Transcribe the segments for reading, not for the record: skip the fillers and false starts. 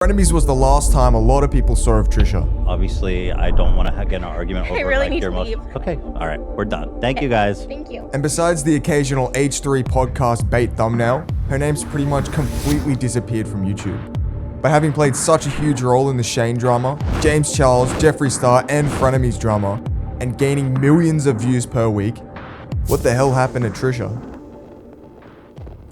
Frenemies was the last time a lot of people saw of Trisha. Obviously, I don't want to get in an argument over I really need your to leave. Okay, all right, we're done. Thank you guys. Thank you. And besides the occasional H3 podcast bait thumbnail, her name's pretty much completely disappeared from YouTube. But having played such a huge role in the Shane drama, James Charles, Jeffree Star, and Frenemies drama, and gaining millions of views per week, what the hell happened to Trisha?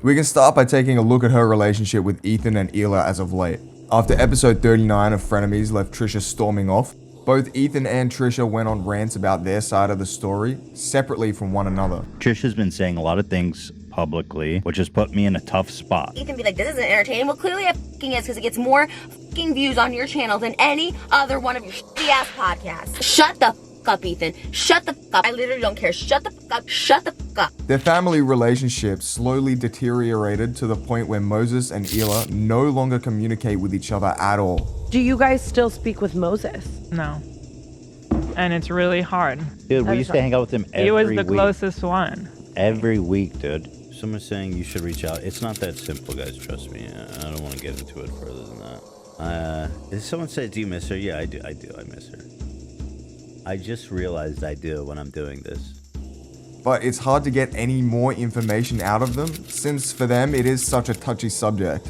We can start by taking a look at her relationship with Ethan and Hila as of late. After episode 39 of Frenemies left Trisha storming off, both Ethan and Trisha went on rants about their side of the story, separately from one another. Trisha's been saying a lot of things publicly, which has put me in a tough spot. Ethan be like, this isn't entertaining. Well, clearly it fucking is, because it gets more fucking views on your channel than any other one of your shitty ass podcasts. Shut the fuck up, Ethan. Shut the fuck up. I literally don't care. Shut the fuck up. Shut the fuck up. Their family relationship slowly deteriorated to the point where Moses and Hila no longer communicate with each other at all. Do you guys still speak with Moses? No. And it's really hard. Dude, we used to hang out with him every He was week. the closest one. Every week, dude. Someone's saying you should reach out. It's not that simple, guys. Trust me. I don't want to get into it further than that. If someone said, do you miss her? Yeah, I do. I miss her. I just realized I do when I'm doing this. But it's hard to get any more information out of them, since for them it is such a touchy subject.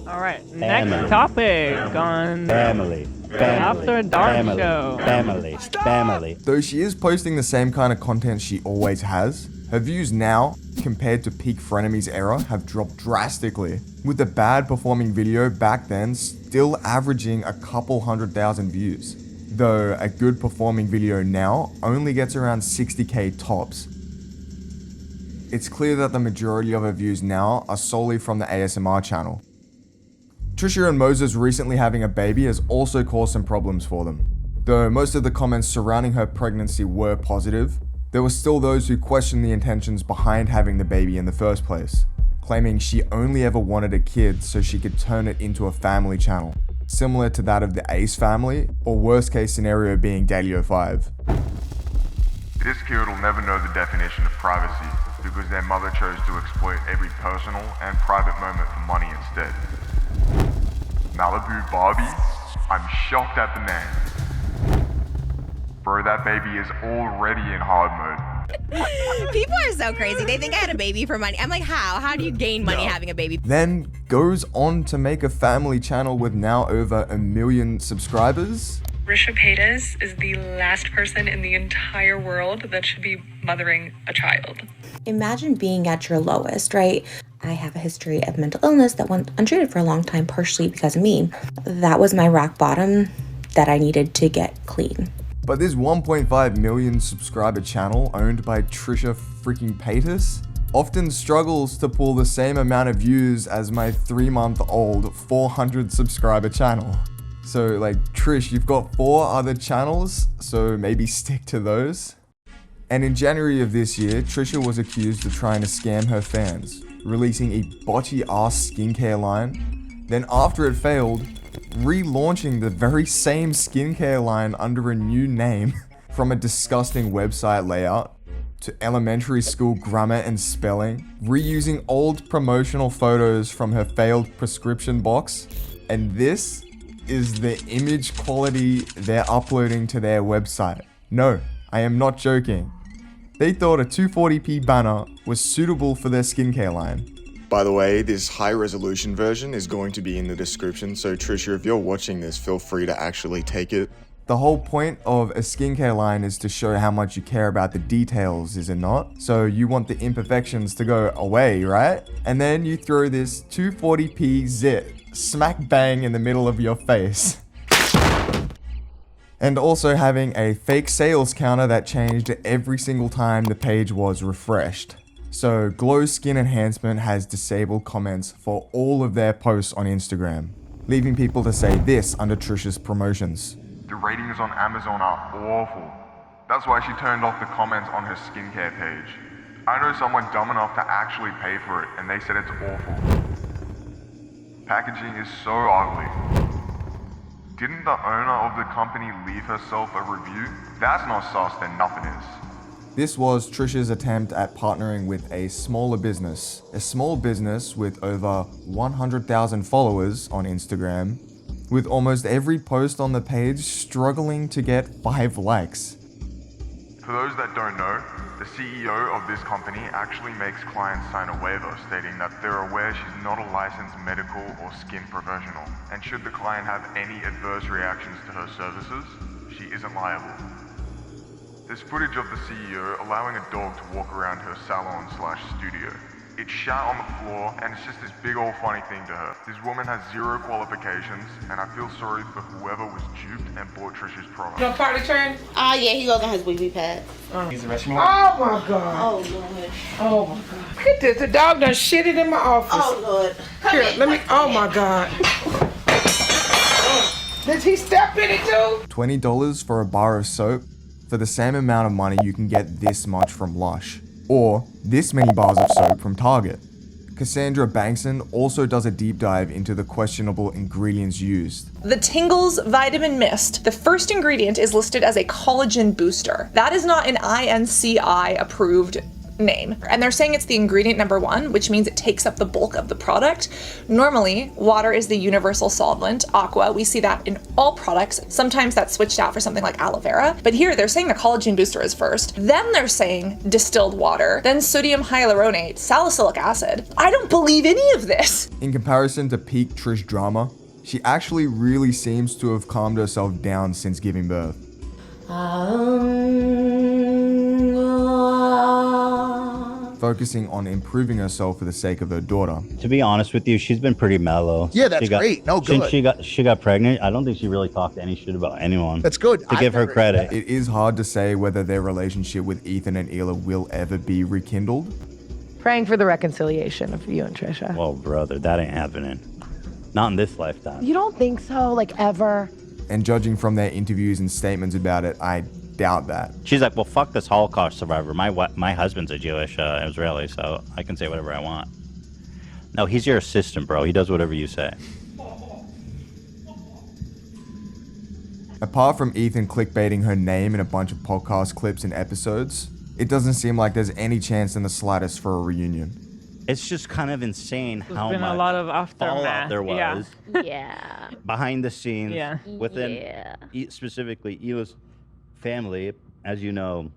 All right, Family. next topic on Family. After Dark Family. Show. Family. Though she is posting the same kind of content she always has, her views now, compared to peak Frenemies era, have dropped drastically, with the bad performing video back then still averaging a couple 100,000 views. Though a good performing video now only gets around 60k tops. It's clear that the majority of her views now are solely from the ASMR channel. Trisha and Moses recently having a baby has also caused some problems for them. Though most of the comments surrounding her pregnancy were positive, there were still those who questioned the intentions behind having the baby in the first place, claiming she only ever wanted a kid so she could turn it into a family channel, similar to that of the Ace family, or worst case scenario being Daddy 05. This kid will never know the definition of privacy because their mother chose to exploit every personal and private moment for money instead. Malibu Barbie, I'm shocked at the name. Bro, that baby is already in hard mode. People are so crazy. They think I had a baby for money. I'm like, how? How do you gain money having a baby? Then goes on to make a family channel with now over 1 million subscribers. Trisha Paytas is the last person in the entire world that should be mothering a child. Imagine being at your lowest, right? I have a history of mental illness that went untreated for a long time, partially because of me. That was my rock bottom that I needed to get clean. But this 1.5 million subscriber channel owned by Trisha freaking Paytas often struggles to pull the same amount of views as my 3-month-old 400 subscriber channel. So like, Trish, you've got 4 other channels, so maybe stick to those. And in January of this year, Trisha was accused of trying to scam her fans, releasing a botchy-ass skincare line. Then after it failed, relaunching the very same skincare line under a new name, from a disgusting website layout to elementary school grammar and spelling, reusing old promotional photos from her failed prescription box, and this is the image quality they're uploading to their website. No, I am not joking. They thought a 240p banner was suitable for their skincare line. By the way, this high-resolution version is going to be in the description, so Trisha, if you're watching this, feel free to actually take it. The whole point of a skincare line is to show how much you care about the details, is it not? So you want the imperfections to go away, right? And then you throw this 240p zit smack bang in the middle of your face. And also having a fake sales counter that changed every single time the page was refreshed. So Glow Skin Enhancement has disabled comments for all of their posts on Instagram, leaving people to say this under Trisha's promotions. The ratings on Amazon are awful. That's why she turned off the comments on her skincare page. I know someone dumb enough to actually pay for it, and they said it's awful. Packaging is so ugly. Didn't the owner of the company leave herself a review? That's not sus, then nothing is. This was Trisha's attempt at partnering with a smaller business. A small business with over 100,000 followers on Instagram, with almost every post on the page struggling to get 5 likes. For those that don't know, the CEO of this company actually makes clients sign a waiver stating that they're aware she's not a licensed medical or skin professional, and should the client have any adverse reactions to her services, she isn't liable. There's footage of the CEO allowing a dog to walk around her salon/studio. It's shot on the floor, and it's just this big old funny thing to her. This woman has 0 qualifications, and I feel sorry for whoever was duped and bought Trish's product. No party train? Oh, yeah, he goes on his wee pad. He's a rescue. Oh, my God. Oh, Lord. Oh, my God. Look at this. The dog done shitted in my office. Oh, Lord. Here, let me. Oh, my God. Did he step in it, too? $20 for a bar of soap? For the same amount of money, you can get this much from Lush. Or this many bars of soap from Target. Cassandra Bankson also does a deep dive into the questionable ingredients used. The Tingles Vitamin Mist. The first ingredient is listed as a collagen booster. That is not an INCI approved name. And they're saying it's the ingredient number 1, which means it takes up the bulk of the product. Normally, water is the universal solvent, aqua. We see that in all products. Sometimes that's switched out for something like aloe vera. But here they're saying the collagen booster is first. Then they're saying distilled water, then sodium hyaluronate, salicylic acid. I don't believe any of this. In comparison to peak Trish drama, she actually really seems to have calmed herself down since giving birth. Focusing on improving herself for the sake of her daughter. To be honest with you, she's been pretty mellow. Yeah, that's great. No, good. Since she got pregnant, I don't think she really talked any shit about anyone. That's good. To give her credit. It is hard to say whether their relationship with Ethan and Hila will ever be rekindled. Praying for the reconciliation of you and Trisha. Well, brother, that ain't happening. Not in this lifetime. You don't think so, like ever? And judging from their interviews and statements about it, I doubt that. She's like, well, fuck this Holocaust survivor. My husband's a Jewish Israeli, so I can say whatever I want. No, he's your assistant, bro. He does whatever you say. Apart from Ethan clickbaiting her name in a bunch of podcast clips and episodes, it doesn't seem like there's any chance in the slightest for a reunion. It's just kind of insane how There's been much a lot of aftermath. fallout there was. Yeah. Behind the scenes. Yeah. Within specifically Hila's family. As you know,